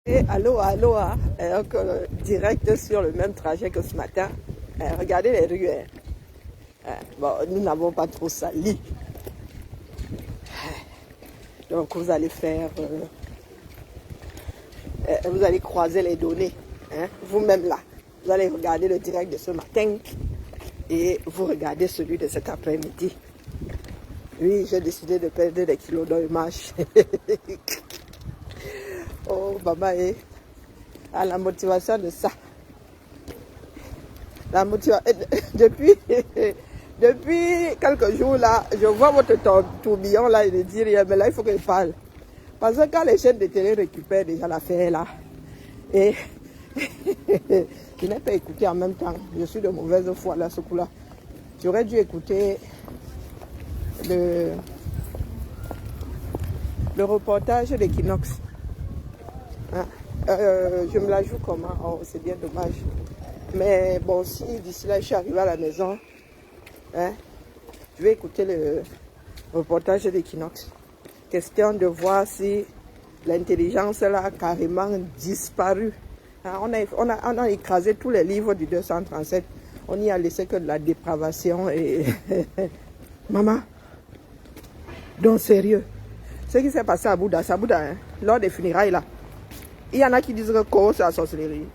Et allô, donc, direct sur le même trajet que ce matin. Regardez les rues. Bon, nous n'avons pas trop sali. Donc vous allez faire, vous allez croiser les données, vous-même là. Vous allez regarder le direct de ce matin et vous regardez celui de cet après-midi. Oui, j'ai décidé de perdre des kilos dans le marche. Oh, maman, à la motivation de ça. La motivation, depuis quelques jours là, je vois votre tourbillon là, il ne dit rien, mais là il faut que je parle. Parce que quand les chaînes de télé récupèrent déjà l'affaire là, et je n'ai pas écouté en même temps, je suis de mauvaise foi là, ce coup-là. J'aurais dû écouter le reportage d'Equinox. Je me la joue comment? Oh, c'est bien dommage. Mais bon, si d'ici là je suis arrivée à la maison, je vais écouter le reportage d'Equinox. Question de voir si l'intelligence là a carrément disparu. On a écrasé tous les livres du 237. On n'y a laissé que de la dépravation et... Maman, donc sérieux, ce qui s'est passé à Bouddha, lors des funérailles là, il y en a qui disent que c'est la sorcellerie.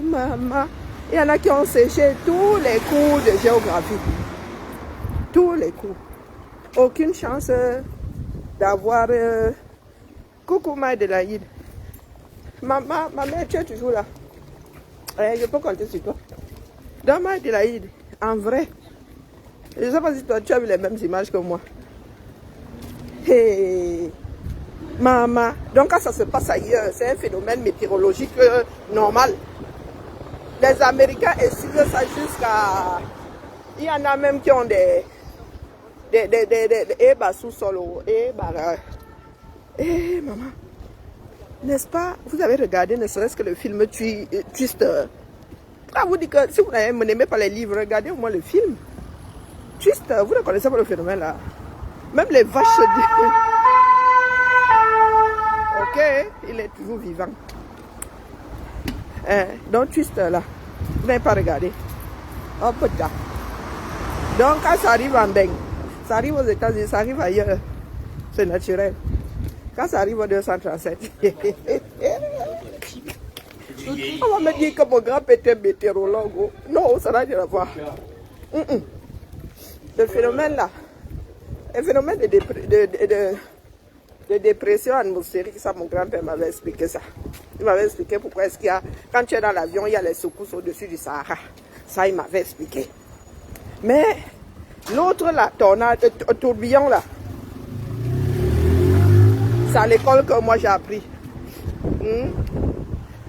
Maman, il y en a qui ont séché tous les cours de géographie. Tous les cours. Aucune chance d'avoir... Coucou Maïdelaïd. Maman, ma mère, tu es toujours là. Je peux compter sur toi. Donc Maïdelaïd, en vrai, je ne sais pas si toi tu as vu les mêmes images que moi. Hey, maman, donc quand ça se passe ailleurs, c'est un phénomène météorologique normal. Les Américains estiment ça jusqu'à... Il y en a même qui ont des sous-sol. Maman, n'est-ce pas? Vous avez regardé ne serait-ce que le film Twister. Ah, vous dites que si vous n'aimez pas les livres, regardez au moins le film. Twister, vous ne connaissez pas le phénomène là. Même les vaches se disent... Ok, il est toujours vivant. Donc Twister là, vous n'avez pas regardé. Oh putain. Donc quand ça arrive en Beng, ça arrive aux États-Unis, ça arrive ailleurs. C'est naturel. Quand ça arrive au 237, on va me dire que mon grand était météorologue. Non, ça n'a rien à voir. Le phénomène là, un phénomène de dépression atmosphérique, ça mon grand-père m'avait expliqué ça. Il m'avait expliqué pourquoi est-ce qu'il y a, quand tu es dans l'avion, il y a les secousses au-dessus du Sahara. Ça, il m'avait expliqué. Mais l'autre là, tornade, tourbillon là, c'est à l'école que moi j'ai appris.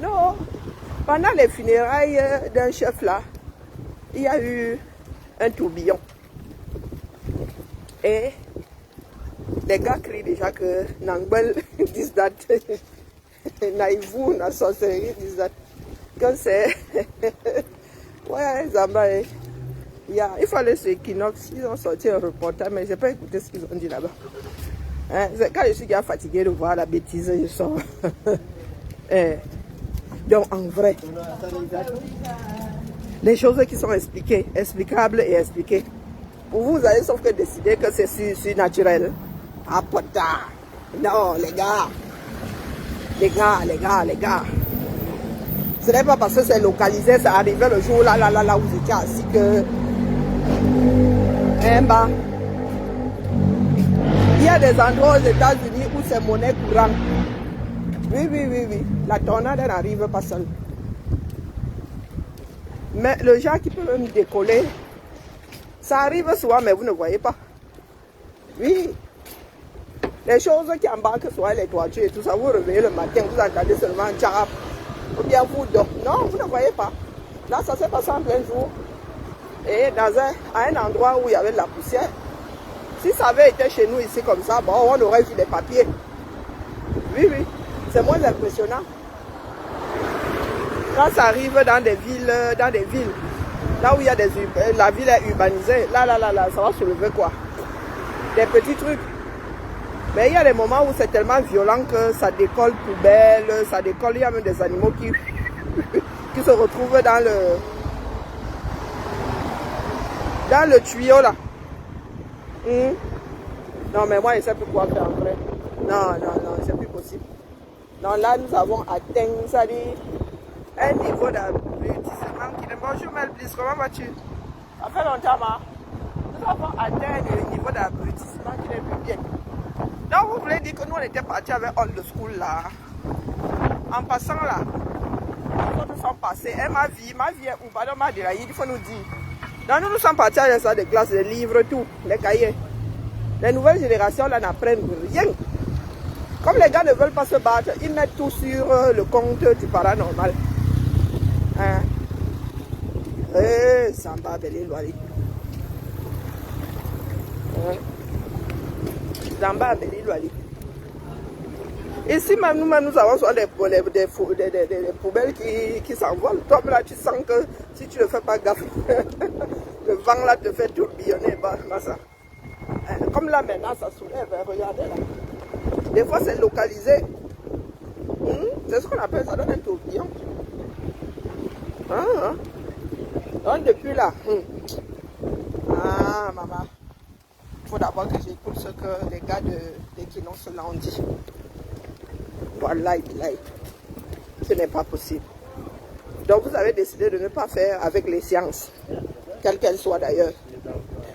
Non, pendant les funérailles d'un chef là, il y a eu un tourbillon. Et les gars crient déjà que Nangbel disent that, Naïvou, na sorcellerie disent that, que c'est... Ouais, Zamba, il faut aller sur Equinox, ils ont sorti un reportage, mais je n'ai pas écouté ce qu'ils ont dit là-bas. Quand je suis déjà fatigué de voir la bêtise, je sors. Donc en vrai, les choses qui sont expliquées, explicables et expliquées, pour vous, vous allez sauf que décider que c'est surnaturel. Ah putain, non les gars, ce n'est pas parce que c'est localisé, ça arrivait le jour là où vous étiez assis que... Bah, il y a des endroits aux États-Unis où c'est monnaie courante. Oui, la tornade n'arrive pas seule. Mais le genre qui peut même décoller, ça arrive souvent, mais vous ne voyez pas. Oui. Les choses qui embarquent sur les toitures et tout ça, vous réveillez le matin, vous entendez seulement un tcharap. Ou bien vous dormez. Non, vous ne voyez pas. Là, ça s'est passé en plein jour. Et à un endroit où il y avait de la poussière. Si ça avait été chez nous ici comme ça, bon, on aurait vu les papiers. Oui, c'est moins impressionnant. Quand ça arrive dans des villes, là où il y a la ville est urbanisée, là, ça va soulever quoi? Des petits trucs. Mais il y a des moments où c'est tellement violent que ça décolle poubelle, ça décolle, il y a même des animaux qui, qui se retrouvent dans le tuyau là. Non mais moi je ne sais plus quoi faire en vrai. Non, c'est plus possible. Donc là nous avons atteint, ça dit, un niveau d'abrutissement qui est... Bonjour Melbliss, comment vas-tu? Ça fait longtemps, hein? Nous avons atteint le niveau d'abrutissement qui n'est plus bien. Donc vous voulez dire que nous on était partis avec Old School là. En passant là, nous sommes passés. Et ma vie est où? Pardon, ma déraillé, il faut nous dire. Donc nous sommes partis avec ça, des classes, des livres, tout, les cahiers. Les nouvelles générations là n'apprennent rien. Comme les gars ne veulent pas se battre, ils mettent tout sur le compte du paranormal. Hein? Eh, Samba Belé Loali. Samba Belé Loali. Ici même nous avons soit des poubelles qui s'envolent. Toi là tu sens que si tu ne fais pas gaffe, le vent là te fait tourbillonner. Bah, ça. Comme là maintenant ça soulève, regardez là. Des fois c'est localisé. C'est ce qu'on appelle, ça donne un tourbillon. Donc depuis là, maman, il faut d'abord que j'écoute ce que les gars de Kinos là ont dit. Voilà, ce n'est pas possible. Donc vous avez décidé de ne pas faire avec les sciences, quelles qu'elles soient d'ailleurs.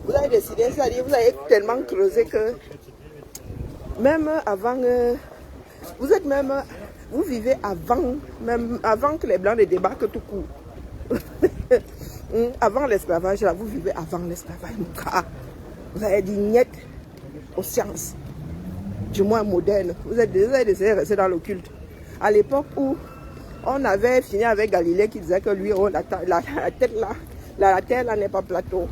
Vous avez décidé, c'est-à-dire vous avez tellement creusé que même avant, vous vivez avant que les Blancs ne débarquent tout court. Avant l'esclavage, là, vous vivez avant l'esclavage. Vous avez dit niet aux sciences, du moins modernes. Vous avez décidé de rester dans l'occulte. À l'époque où on avait fini avec Galilée qui disait que lui, oh, la Terre là n'est pas plateau.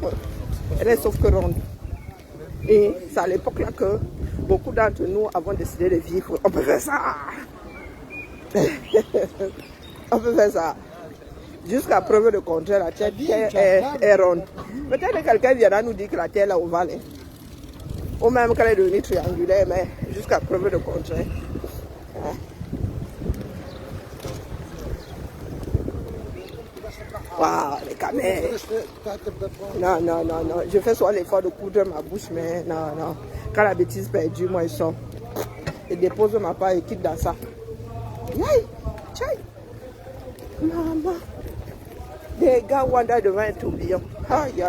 Elle est sauf que ronde. Et c'est à l'époque là que beaucoup d'entre nous avons décidé de vivre. On peut faire ça. On peut faire ça. Jusqu'à preuve de contraire, la Terre est ronde. Peut-être que quelqu'un viendra nous dire que la Terre est ovale. Ou même qu'elle est devenue triangulaire, mais jusqu'à preuve de contraire. Waouh, les caméras. Non. Je fais soit l'effort de coudre ma bouche, mais non. Quand la bêtise perdue, moi, je sors. Je dépose ma part et quitte dans ça. Aïe, tchaï. Maman. Des gars wanda devant un tourbillon. Aïe.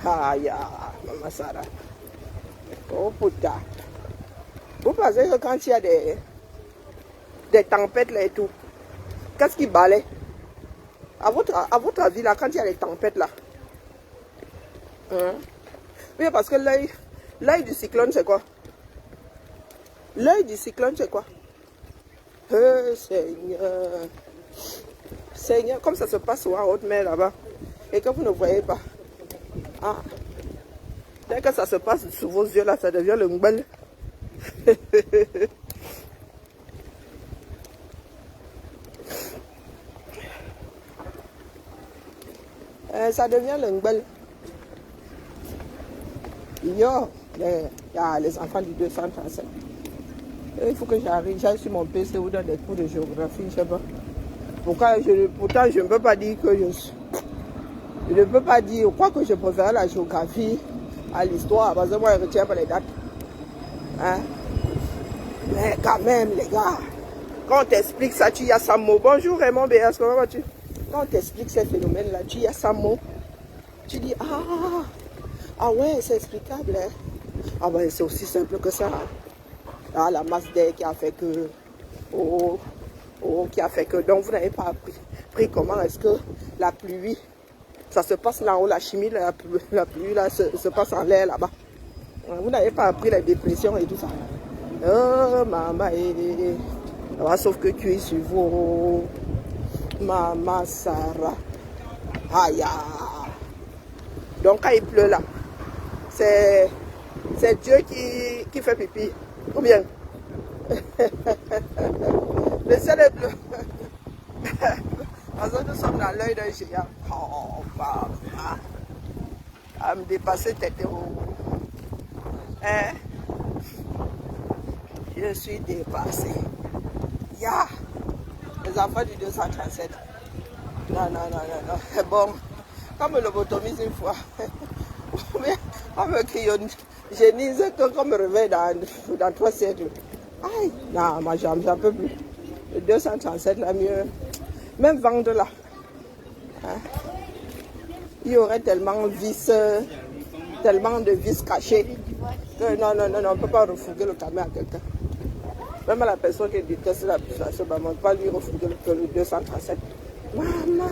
Aïe, maman Sarah. Oh putain. Vous pensez que quand il y a des tempêtes là et tout, qu'est-ce qui balaie? À votre avis là, quand il y a des tempêtes là, oui, parce que l'œil du cyclone c'est quoi? L'œil du cyclone c'est quoi? Seigneur, comme ça se passe en haute mer là-bas, et que vous ne voyez pas. Dès que ça se passe sous vos yeux là, ça devient le ngbel. Ça devient le ngbel. Yo, les enfants du 235. Il faut que j'aille sur mon PC ou dans des cours de géographie, je sais pas. Pourtant, je ne peux pas dire que je ne peux pas dire, quoi que je préfère la géographie à l'histoire, parce que moi, je ne retiens pas les dates. Mais quand même, les gars, quand on t'explique ça, tu y as 100 mots. Bonjour Raymond BS, comment vas-tu? Quand on t'explique ces phénomènes-là, tu y as 100 mots. Tu dis, ah ouais, c'est explicable. Hein? Ah ben, c'est aussi simple que ça. La masse d'air qui a fait que... qui a fait que... Donc, vous n'avez pas appris comment est-ce que la pluie, ça se passe là-haut, la chimie, la pluie là, se passe en l'air là-bas. Vous n'avez pas appris la dépression et tout ça. Oh, maman, sauf que tu es sur vous. Maman Sarah. Aïe. Donc, quand il pleut là, c'est Dieu qui fait pipi. Ou bien, le ciel est bleu. Parce que nous sommes dans l'œil d'un géant. Oh, maman. à me dépasser tête haut. Hein? Je suis dépassé. Ya! Les enfants du 237. Non. Bon, comme le lobotomise une fois, on me cryogénise qu'on me réveille dans 3 siècles. Aïe! Non, moi j'en peux plus. Le 237, là, mieux. Même vendre là. Hein? Il y aurait tellement de vis cachés que non, on ne peut pas refourguer le camion à quelqu'un. Même à la personne qui déteste la puissance, on ne peut pas lui refourguer le 237. Maman!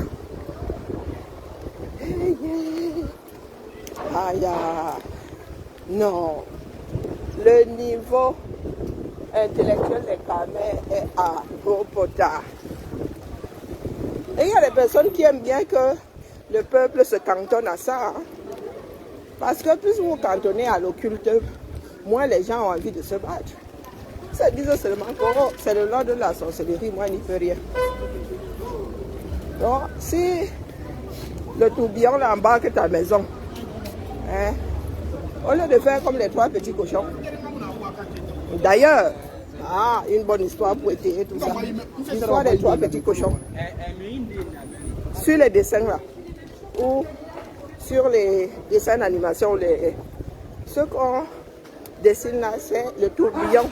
Hey, yeah. Aïe! Non! Le niveau intellectuel des camions est à gros potard. Et il y a des personnes qui aiment bien que le peuple se cantonne à ça. Hein? Parce que plus vous cantonnez à l'occulte, moins les gens ont envie de se battre. Ça disent seulement que oh, c'est le lord de la sorcellerie, moi n'y peux rien. Donc, si le tourbillon embarque ta maison, hein, au lieu de faire comme les 3 petits cochons. D'ailleurs, une bonne histoire pour étayer tout ça. L'histoire des 3 petits cochons. Sur les dessins là, ou sur les dessins d'animation, ce qu'on dessine là, c'est le tourbillon.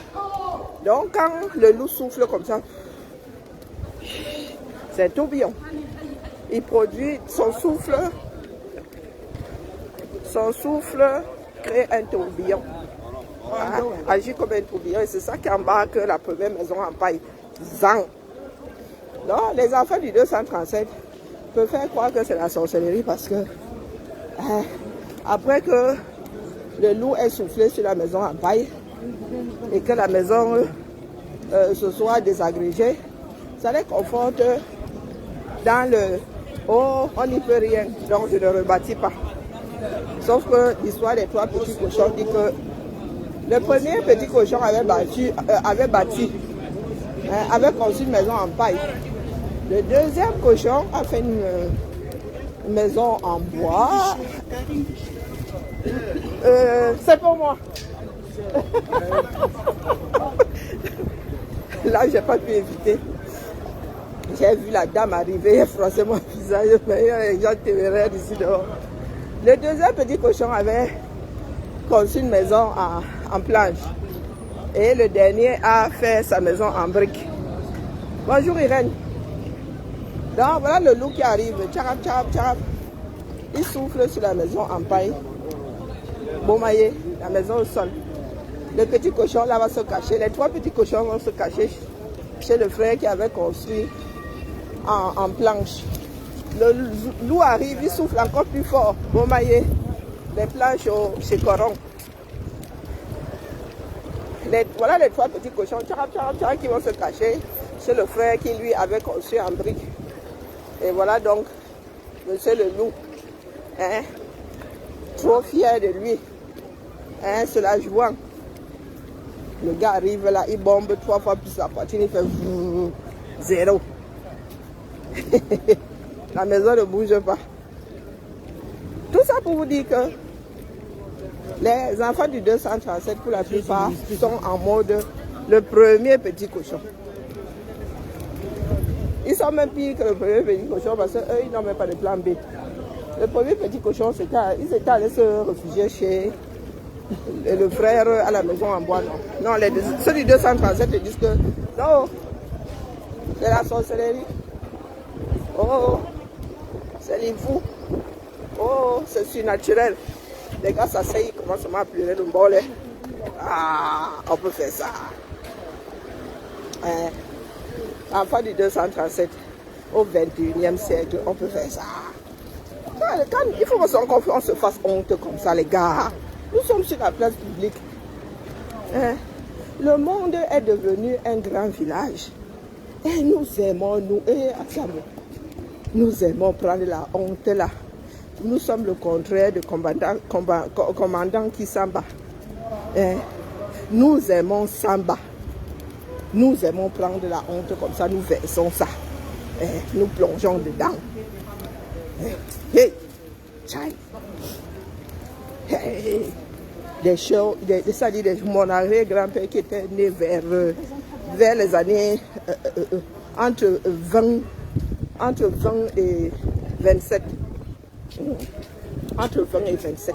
Donc quand le loup souffle comme ça, c'est un tourbillon. Il produit son souffle crée un tourbillon. Agit comme un tourbillon et c'est ça qui embarque la première maison en paille. Zang. Donc les enfants du 237 peuvent faire croire que c'est la sorcellerie parce que après que le loup ait soufflé sur la maison en paille et que la maison se soit désagrégée, ça les conforte dans le « oh, on n'y peut rien, donc je ne rebâtis pas ». Sauf que l'histoire des 3 petits cochons dit que le premier petit cochon avait conçu une maison en paille. Le deuxième cochon a fait une maison en bois. C'est pour moi. Là, j'ai pas pu éviter. J'ai vu la dame arriver, elle froissait mon visage, mais il y a des gens téméraires ici dehors. Le deuxième petit cochon avait conçu une maison en planche. Et le dernier a fait sa maison en briques. Bonjour Irène. Donc voilà le loup qui arrive. Tcharap, tcharap, tcharap. Il souffle sur la maison en paille. Bomaillé, la maison au sol. Le petit cochon là va se cacher. Les 3 petits cochons vont se cacher chez le frère qui avait construit en planche. Le loup arrive, il souffle encore plus fort. Bomaillé, les planches chez Coron. Voilà les 3 petits cochons qui vont se cacher chez le frère qui lui avait construit en briques. Et voilà donc monsieur le loup, hein, trop fier de lui, hein, se la jouant. Le gars arrive là, il bombe 3 fois plus sa poitrine, il fait 0. La maison ne bouge pas. Tout ça pour vous dire que les enfants du 237, pour la plupart, sont en mode le premier petit cochon. Ils sont même pires que le premier petit cochon parce qu'eux, ils n'ont même pas de plan B. Le premier petit cochon, ils étaient allés se réfugier chez le frère à la maison en bois. Non, ceux du 237 disent que non, c'est la sorcellerie. Oh, c'est les fous. Oh, c'est surnaturel. Les gars s'asseyent, ils commencent à pleurer le bol. Ah, on peut faire ça. Enfant du 237, au 21e siècle, on peut faire ça. Il faut qu'on se fasse honte comme ça, les gars. Nous sommes sur la place publique. Le monde est devenu un grand village. Et nous aimons, nous aimons prendre la honte là. Nous sommes le contraire de commandant Kisamba. Nous aimons Samba. Nous aimons prendre la honte comme ça, nous versons ça. Nous plongeons dedans. Hey, tchai. Des choses, mon arrière-grand-père qui était né vers les années entre 20 et 27. Entre 20 et 27.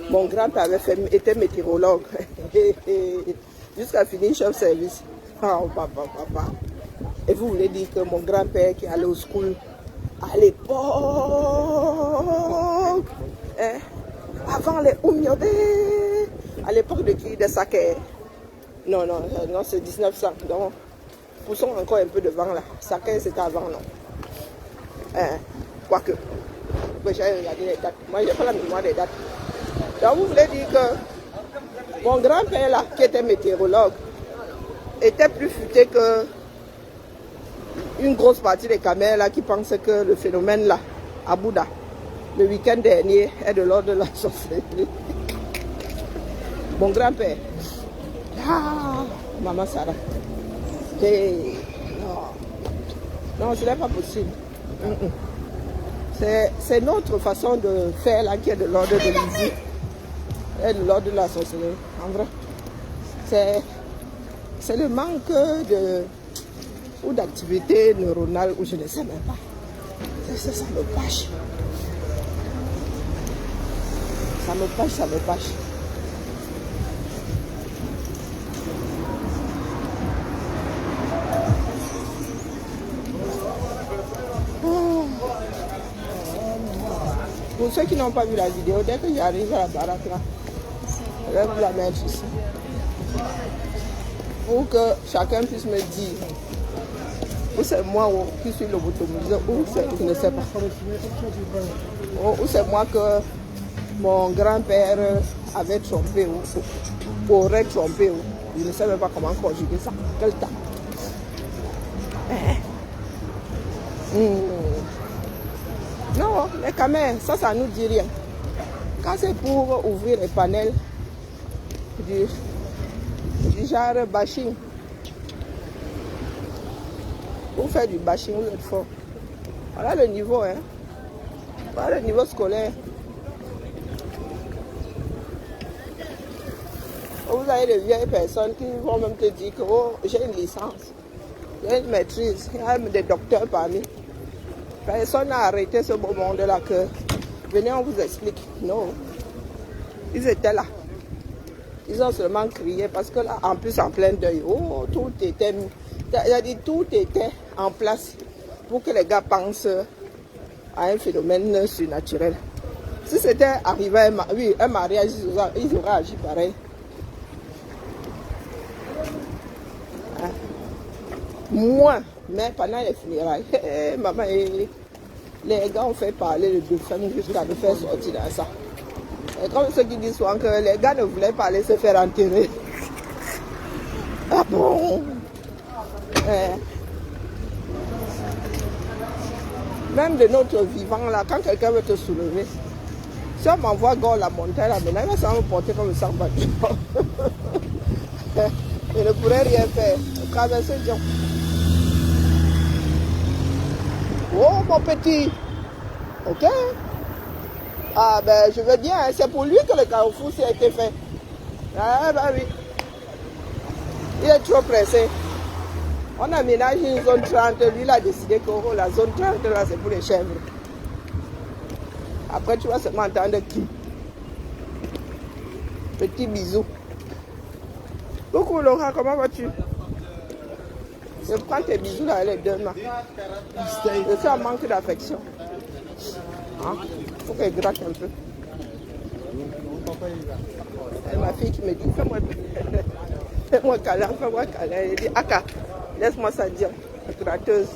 Mon grand-père était météorologue. Jusqu'à finir chef service. Oh, papa. Et vous voulez dire que mon grand-père qui allait au school à l'époque, hein, avant les Oumyode, à l'époque de qui? De Saké. Non, c'est 1900. Donc, poussons encore un peu devant là. Saké, c'était avant, non? Hein, quoique. J'ai regardé les dates. Moi, je n'ai pas la mémoire des dates. Donc, vous voulez dire que mon grand-père là, qui était météorologue, était plus futé que une grosse partie des Camels là qui pensent que le phénomène là, à Bouddha, le week-end dernier, est de l'ordre de la sorcellerie. Mon grand-père, maman Sarah, non, ce n'est pas possible. C'est notre façon de faire là qui est de l'ordre de l'usine, et de l'ordre de la sorcellerie. En vrai, c'est le manque ou d'activité neuronale ou je ne sais même pas. Ça me pâche. Ça me pâche. Pour ceux qui n'ont pas vu la vidéo, dès que j'arrive à la baraque là, je vais vous la mettre ici. Pour que chacun puisse me dire où c'est moi qui suis lobotomisé, ou je ne sais pas. Ou c'est moi que mon grand-père avait trompé ou aurait trompé. Je ne sais même pas comment conjuguer ça. Quel temps. Non, mais quand même, ça ne nous dit rien. Quand c'est pour ouvrir les panels du genre bashing, pour faire du bashing, vous êtes fort. Voilà le niveau, hein. Voilà le niveau scolaire. Vous avez de vieilles personnes qui vont même te dire que oh, j'ai une licence, j'ai une maîtrise, il y a même des docteurs parmi. Personne n'a arrêté ce beau monde-là que venez, on vous explique. Non. Ils étaient là. Ils ont seulement crié parce que là, en plus, en plein deuil, oh, tout était en place pour que les gars pensent à un phénomène surnaturel. Si c'était arrivé un mariage, ils auraient agi pareil. Hein? Moi, mais pendant les funérailles, maman, les gars ont fait parler de deux femmes jusqu'à nous faire sortir dans ça. Et comme ceux qui disent souvent que les gars ne voulaient pas aller se faire enterrer. Ah bon? Même de notre vivant là, quand quelqu'un veut te soulever, si on m'envoie Gaulle la montagne là, maintenant il va s'en porter comme ça battu. Je ne pourrais rien faire. Traverser Dion. Oh mon petit. Ok. Ah ben je veux bien, hein. C'est pour lui que le carrefour s'y a été fait. Ah ben oui. Il est trop pressé. On aménage une zone 30, lui il a décidé que oh, la zone 30 là c'est pour les chèvres. Après tu vas seulement entendre qui. Petit bisou. Coucou Laura, comment vas-tu? Je prends tes bisous là, les deux mains. Je suis en manque d'affection. Hein? Faut qu'elle gratte un peu. Et ma fille qui me dit, fais-moi câlin, fais-moi câlin. Elle dit, Aka, laisse-moi ça dire, la gratteuse.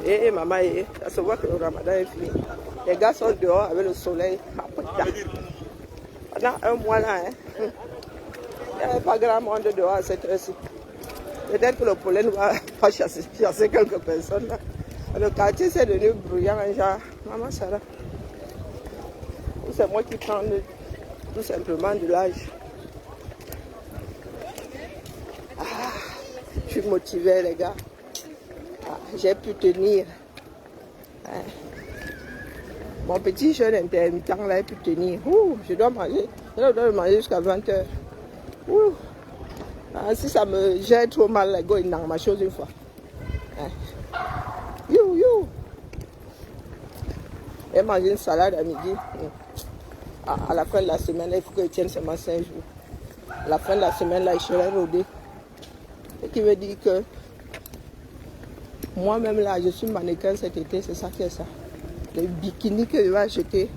Et maman, ça se voit que le ramadan est fini. Les gars sont dehors avec le soleil. Pendant un mois là, hein, il n'y avait pas grand monde dehors à cette heure-ci. Peut-être que le pollen va chasser quelques personnes là. Le quartier c'est devenu bruyant, genre, maman Sarah. C'est moi qui prends tout simplement de l'âge. Ah, je suis motivée les gars. Ah, j'ai pu tenir. Mon petit jeûne intermittent là, il peut tenir. Ouh, je dois manger. Je dois manger jusqu'à 20h. Ouh. Ah, si ça me gère trop mal, là, go dans ma chose une fois. You, you. Et manger une salade à midi. À la fin de la semaine, il faut que je tienne seulement 5 jours. À la fin de la semaine, là, je serai rodé. Ce qui veut dire que moi-même, là, je suis mannequin cet été, c'est ça qui est ça. Le bikini que je vais acheter,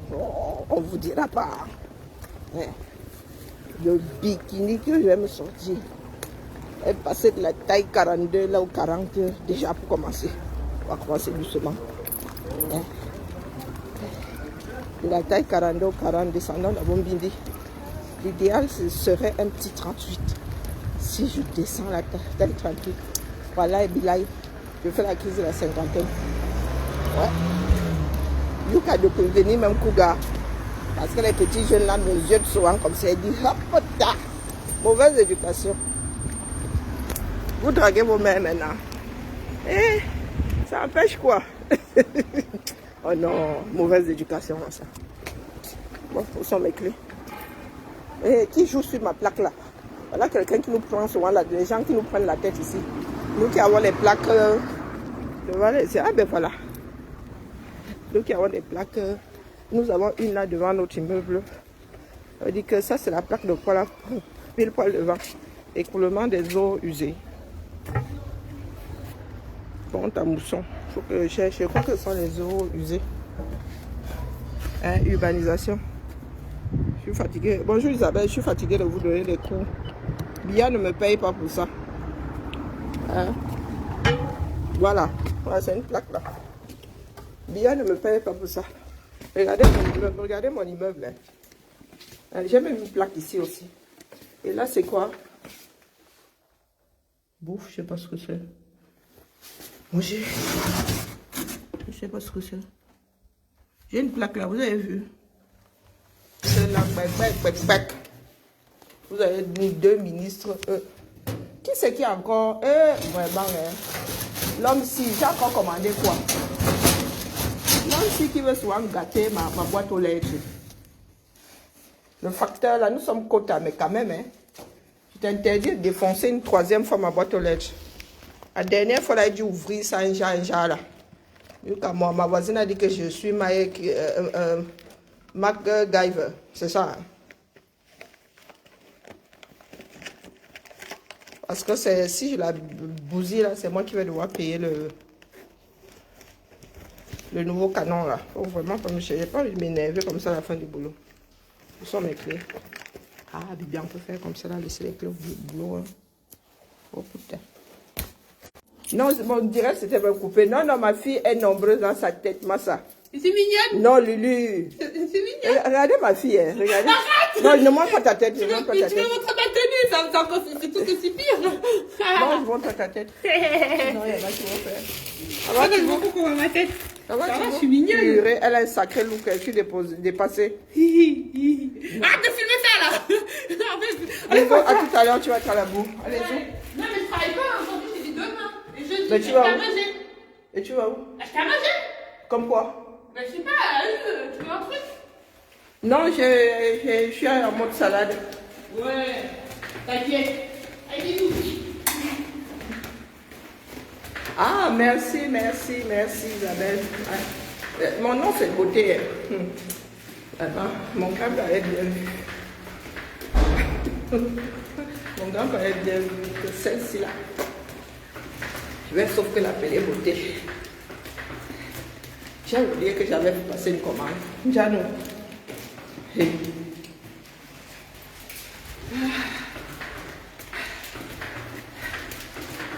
on ne vous dira pas. Le bikini que je vais me sortir est passé de la taille 42 là au 40 déjà pour commencer. On va commencer doucement. De la taille 42 au 40, descendant la Bombindi. L'idéal, ce serait un petit 38. Si je descends la taille 38, voilà, et bilaï, je fais la crise de la cinquantaine. Ouais. Yuka de prévenir même Kouga. Parce que les petits jeunes là me jettent souvent comme ça. Ils disent, hop, mauvaise éducation. Vous draguez vos mères maintenant. Eh, ça empêche quoi? Oh non, mauvaise éducation, ça. Bon, où sont mes clés? Eh, qui joue sur ma plaque là? Voilà quelqu'un qui nous prend souvent là, les gens qui nous prennent la tête ici. Nous qui avons les plaques devant les... Ah ben voilà. Nous qui avons des plaques, nous avons une là devant notre immeuble. Ça veut dire que ça c'est la plaque de poil, pile poil devant. Écoulement des eaux usées. Ponte à mousson. Il faut que je cherche. Je crois que ce sont les eaux usées. Hein, urbanisation. Je suis fatiguée. Bonjour Isabelle, je suis fatiguée de vous donner des cours. Bia ne me paye pas pour ça. Hein? Voilà. Voilà, c'est une plaque là. Bia ne me paye pas pour ça. Regardez mon immeuble. Regardez mon immeuble. Hein? J'ai même une plaque ici aussi. Et là, c'est quoi? Bouffe, je sais pas ce que c'est. Manger. Je sais pas ce que c'est. J'ai une plaque là, vous avez vu? C'est là, vous avez deux ministres. Qui c'est qui a encore? Vraiment, l'homme si, j'ai encore commandé quoi? L'homme si qui veut souvent gâter ma boîte aux lettres. Le facteur là, nous sommes quota, mais quand même, hein. Je t'interdis de défoncer une troisième fois ma boîte aux lettres. La dernière fois, là, il a dû ouvrir ça un genre là. Ma voisine a dit que je suis MacGyver, c'est ça. Hein? Parce que si je la bousille là, c'est moi qui vais devoir payer le nouveau canon là. Faut vraiment pas me chercher. J'ai pas envie de m'énerver comme ça à la fin du boulot. Où sont mes clés? Ah, Bibi, on peut faire comme ça là, laisser les clés au boulot. Hein. Oh putain. Non, on dirait que c'était me couper. Non, non, ma fille est nombreuse dans sa tête, Massa. C'est mignonne. Non, Lulu. C'est mignon. Regardez ma fille, hein. Regardez. Arrête. Non, ne montre pas ta tête. Je montre pas ta Tu tête. me montres ta tenue, c'est tout aussi pire. Non, je montre ta tête. Non, il y en a qui vont faire. Ah, je vois beaucoup ma tête. Ça va, je suis mignonne. Elle a un sacré look, elle suis dépassée. Arrête de filmer ça là. Allez, go, à tout à l'heure, tu vas être à la boue. Allez, go. Non, mais je travaille pas aujourd'hui, j'ai dit demain. Et jeudi, Mais tu vas où? manger. Et tu vas où? Acheter à manger. Comme quoi? Ben, je sais pas, tu veux un truc? Non, je suis en mode salade. Ouais, t'inquiète. Allez, tout. Ah, merci Isabelle. Mon nom c'est beauté. Attends, mon gars va être bien vu. Mon gars va être bien vu que celle-ci là. Je vais sauf que l'appeler beauté. J'ai oublié que j'avais passé une commande. Jano.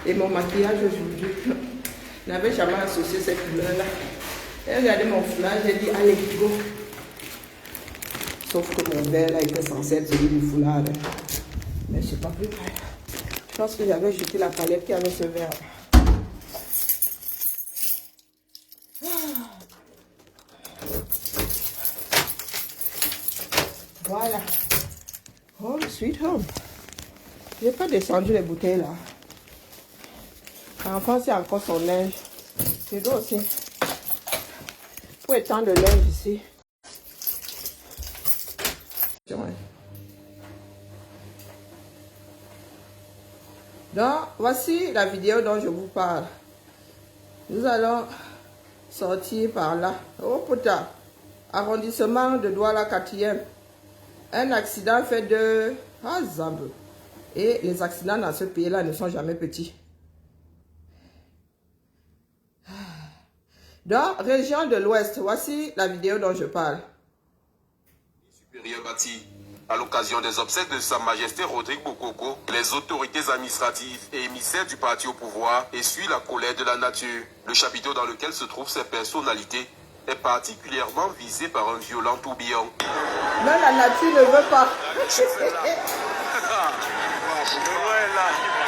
Et mon maquillage aujourd'hui, je n'avais jamais associé cette couleur-là. Et regardez mon foulard, j'ai dit allez, go. Sauf que mon verre là était censé être celui du foulard. Hein. Mais je ne sais pas plus. Je pense que j'avais jeté la palette qui avait ce verre. Voilà. Home, sweet home. Je n'ai pas descendu les bouteilles là. L'enfant, c'est encore son linge. Je dois aussi Pour étendre le linge ici. Donc, voici la vidéo dont je vous parle. Nous allons sortir par là. Oh putain. Arrondissement de Douala 4e. Un accident fait de... Ah, Zambe. Et les accidents dans ce pays-là ne sont jamais petits. Donc, région de l'Ouest, voici la vidéo dont je parle. Supérieur bâti. À l'occasion des obsèques de Sa Majesté Rodrigue Bokoko, les autorités administratives et émissaires du parti au pouvoir essuient la colère de la nature. Le chapiteau dans lequel se trouvent ces personnalités est particulièrement visé par un violent tourbillon. Mais la nature ne veut pas.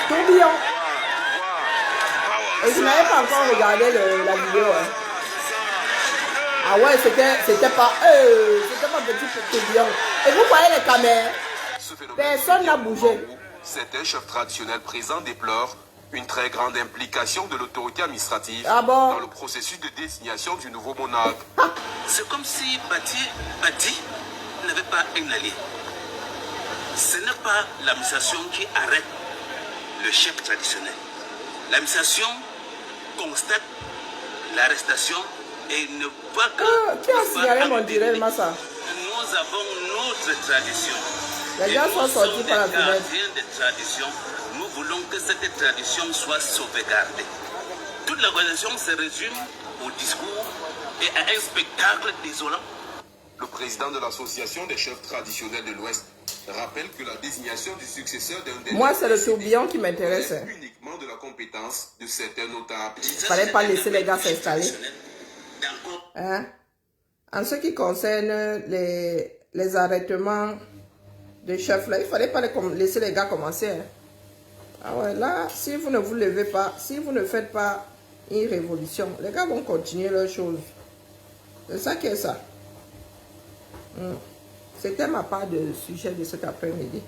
Tourbillon. Et je n'avais pas encore regardé la vidéo. Hein. Ah ouais, c'était pas petit tourbillon. Et vous voyez les caméras. Personne n'a bougé. Certains chefs traditionnels présents déplorent une très grande implication de l'autorité administrative dans le processus de désignation du nouveau monarque. C'est comme si Bati n'avait pas un allié. Ce n'est pas l'administration qui arrête le chef traditionnel. L'administration constate l'arrestation et ne pas que... Qui a signalé mon direct, Massa? Nous avons notre tradition. Les gens sont sortis par la fenêtre. De tradition, nous voulons que cette tradition soit sauvegardée. Toute l'organisation se résume au discours et à un spectacle désolant. Le président de l'association des chefs traditionnels de l'Ouest rappelle que la désignation du successeur d'un des... Moi, c'est le tourbillon qui m'intéresse. Uniquement de la compétence de certains notables. Il ne fallait pas laisser les gars s'installer. Hein? En ce qui concerne les arrêtements de chefs, là, il ne fallait pas laisser les gars commencer. Hein? Ah ouais, là, si vous ne vous levez pas, si vous ne faites pas une révolution, les gars vont continuer leurs choses. C'est ça qui est ça. C'était ma part de sujet de cet après-midi.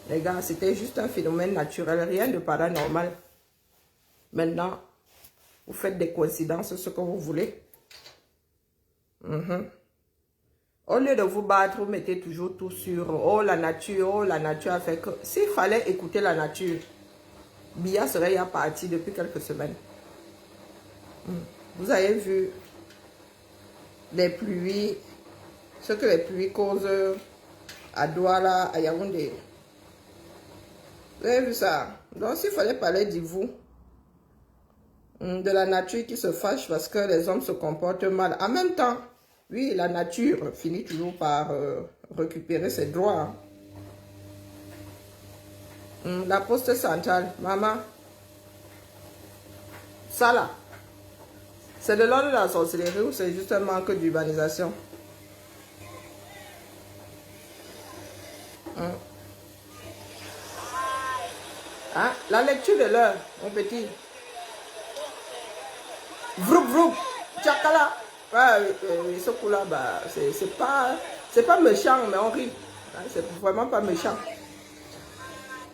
Les gars, c'était juste un phénomène naturel, rien de paranormal. Maintenant, vous faites des coïncidences, ce que vous voulez. Au lieu de vous battre, vous mettez toujours tout sur « Oh, la nature a fait que... » S'il fallait écouter la nature, Biya serait ya parti depuis quelques semaines. Vous avez vu les pluies, ce que les pluies causent à Douala, à Yaoundé. Vous avez vu ça? Donc, s'il fallait parler de vous, de la nature qui se fâche parce que les hommes se comportent mal. En même temps, oui, la nature finit toujours par récupérer ses droits. La poste centrale, maman, ça là, c'est de l'ordre de la sorcellerie ou c'est juste un manque d'urbanisation? Hein? La lecture de l'heure, mon petit. Vroup, vroup, tchakala. Ce coup-là, bah, c'est pas méchant, mais on rit. C'est vraiment pas méchant.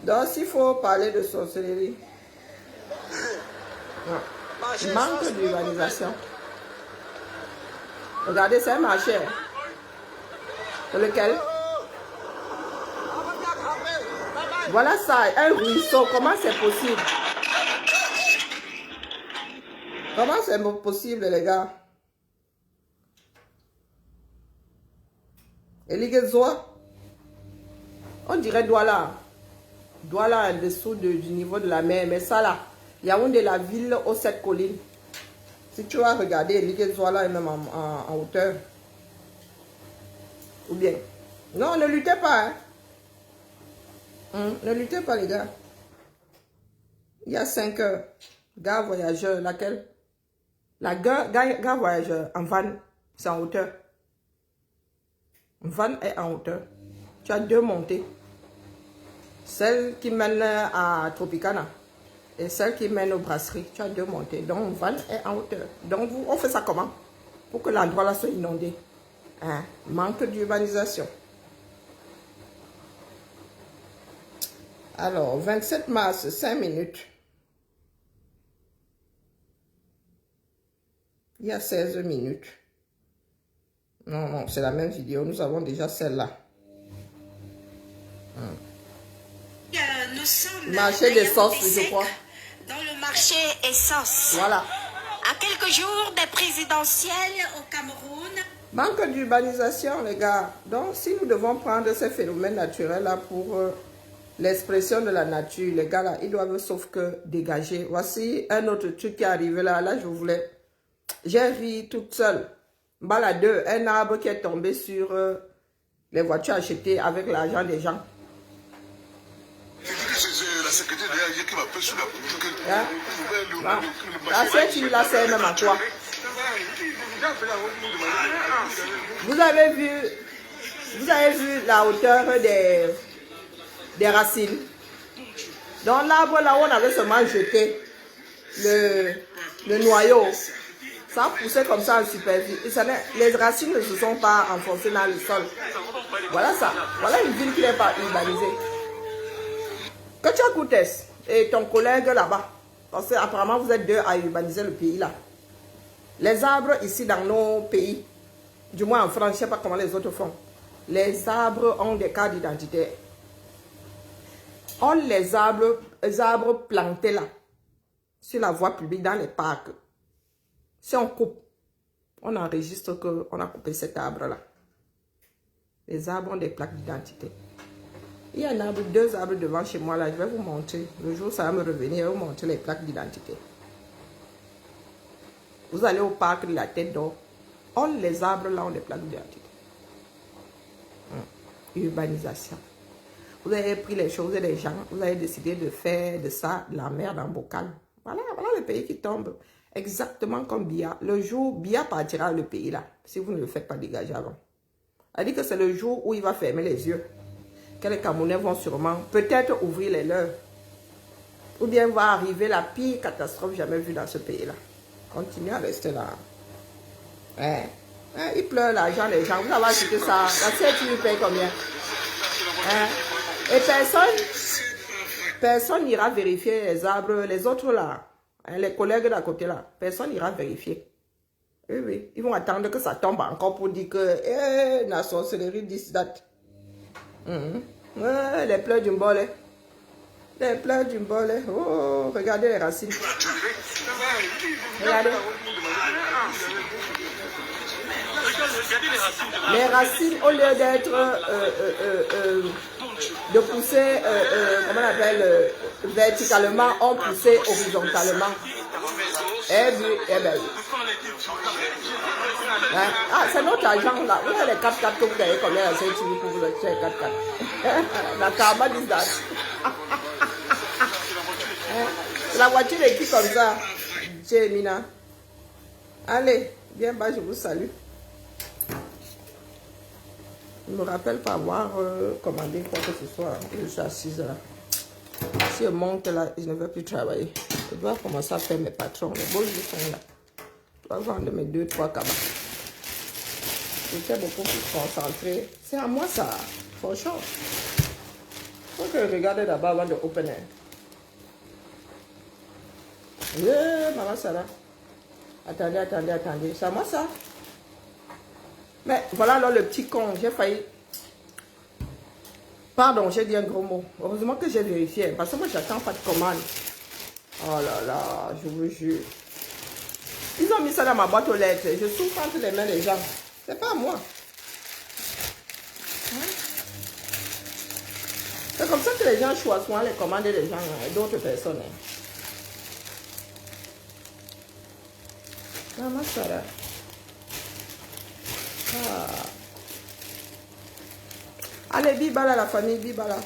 Donc, s'il faut parler de sorcellerie, manque d'urbanisation. Regardez, c'est un marché. C'est lequel? Voilà ça, un ruisseau. Comment c'est possible? Comment c'est possible, les gars? Et les gars, on dirait Douala. Douala en dessous du niveau de la mer. Mais ça là, Yaoundé, la ville aux 7 collines. Si tu vas regarder, les gars, là est même en hauteur. Ou bien. Non, ne luttez pas. Hein? Ne luttez pas, les gars. Il y a 5 heures. Gare voyageur, laquelle? La gare voyageur en van, c'est en hauteur. Van est en hauteur. Tu as 2 montées. Celle qui mène à Tropicana et celle qui mène aux brasseries. Tu as 2 montées. Donc, van est en hauteur. Donc, on fait ça comment? Pour que l'endroit là soit inondé. Hein? Manque d'urbanisation. Alors, 27 mars, 5 minutes. Il y a 16 minutes. Non, non, c'est la même vidéo. Nous avons déjà celle-là. Nous sommes Marché d'essence, je crois. dans le marché essence. Voilà. À quelques jours des présidentielles au Cameroun. Manque d'urbanisation, les gars. Donc, si nous devons prendre ces phénomènes naturels-là pour l'expression de la nature, les gars, là, ils doivent sauf que dégager. Voici un autre truc qui est arrivé là. Là, je voulais... J'ai vu toute seule, baladeur, un arbre qui est tombé sur les voitures achetées avec l'argent des gens. C'est la secrétaire derrière qui m'appelle sur la La ceinture là, c'est même à toi. Vous avez vu la hauteur des racines. Dans l'arbre là où on avait seulement jeté le noyau, ça poussait comme ça en superficie. Les racines ne se sont pas enfoncées dans le sol. Voilà ça. Voilà une ville qui n'est pas urbanisée. Que tu écoutes et ton collègue là-bas, parce qu'apparemment vous êtes deux à urbaniser le pays là. Les arbres ici dans nos pays, du moins en France, je ne sais pas comment les autres font. Les arbres ont des cartes d'identité. On les arbres plantés là, sur la voie publique, dans les parcs. Si on coupe, on enregistre qu'on a coupé cet arbre-là. Les arbres ont des plaques d'identité. Il y a un arbre, deux arbres devant chez moi là, je vais vous montrer. Le jour où ça va me revenir, je vais vous montrer les plaques d'identité. Vous allez au parc de la Tête d'Or. Les arbres là ont des plaques d'identité. Urbanisation. Vous avez pris les choses des gens, vous avez décidé de faire de ça de la merde en bocal. Voilà le pays qui tombe. Exactement comme Biya. Le jour où Biya partira le pays là, si vous ne le faites pas dégager avant. Elle dit que c'est le jour où il va fermer les yeux. Que les Camerounais vont sûrement peut-être ouvrir les leurs. Ou bien va arriver la pire catastrophe jamais vue dans ce pays-là. Continuez à rester là. Il pleure l'argent des gens. Vous avez acheté ça. La CETU paye combien? Et personne n'ira vérifier les arbres, les autres là. Les collègues d'à côté là. Personne n'ira vérifier. Oui. Ils vont attendre que ça tombe encore pour dire que la sorcellerie this that. Les pleurs d'une bolée. Les pleurs d'une bolée. Oh, regardez les racines. Regardez. Les racines, au lieu d'être de pousser, comment on appelle, verticalement, ont poussé horizontalement. Eh bien. C'est notre argent là. Vous avez les 4x4 que vous avez combien à Saint-Thierry pour vous acheter les 4x4. La karma dit ça. La voiture est qui comme ça? Jémina. Allez, bien bas, je vous salue. Je ne me rappelle pas avoir commandé quoi que ce soit. Je suis assise là. Si je monte là, je ne vais plus travailler. Je dois commencer à faire mes patrons. Les beaux jours sont là. Je dois vendre mes 2-3 cabas. J'étais beaucoup plus concentré. C'est à moi ça. Franchement. Il faut que je regarde d'abord avant de open air. Maman Sarah. Attendez. C'est à moi ça. Mais voilà alors le petit con. J'ai failli. Pardon, j'ai dit un gros mot. Heureusement que j'ai vérifié. Parce que moi, j'attends pas de commande. Oh là là, je vous jure. Ils ont mis ça dans ma boîte aux lettres. Je souffre entre les mains des gens. C'est pas à moi. C'est comme ça que les gens choisissent les commandes des gens et d'autres personnes. Maman Sarah. Allez, bibala la famille, bibala.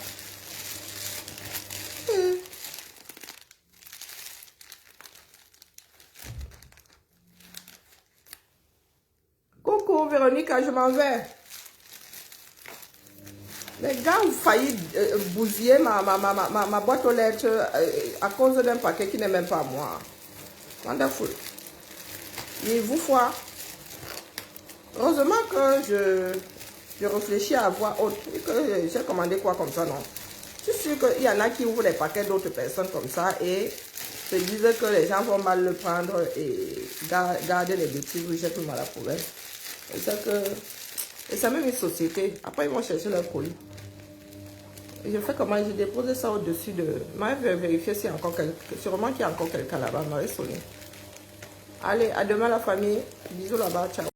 Coucou Véronique, je m'en vais. Les gars ont failli bousiller ma boîte aux lettres à cause d'un paquet qui n'est même pas à moi. Wonderful. Il vous faut. Heureusement que je réfléchis à voix haute. J'ai commandé quoi comme ça, non? Je suis sûr qu'il y en a qui ouvrent les paquets d'autres personnes comme ça et se disent que les gens vont mal le prendre et garder les bêtises ou jettent mal à la poubelle. Et ça même une société. Après, ils vont chercher leur colis. Et je fais comment? Je dépose ça au-dessus de... Je vais vérifier s'il y a encore quelqu'un. Sûrement qu'il y a encore quelqu'un là-bas. On m'aurait sonné. Allez, à demain la famille. Bisous là-bas. Ciao.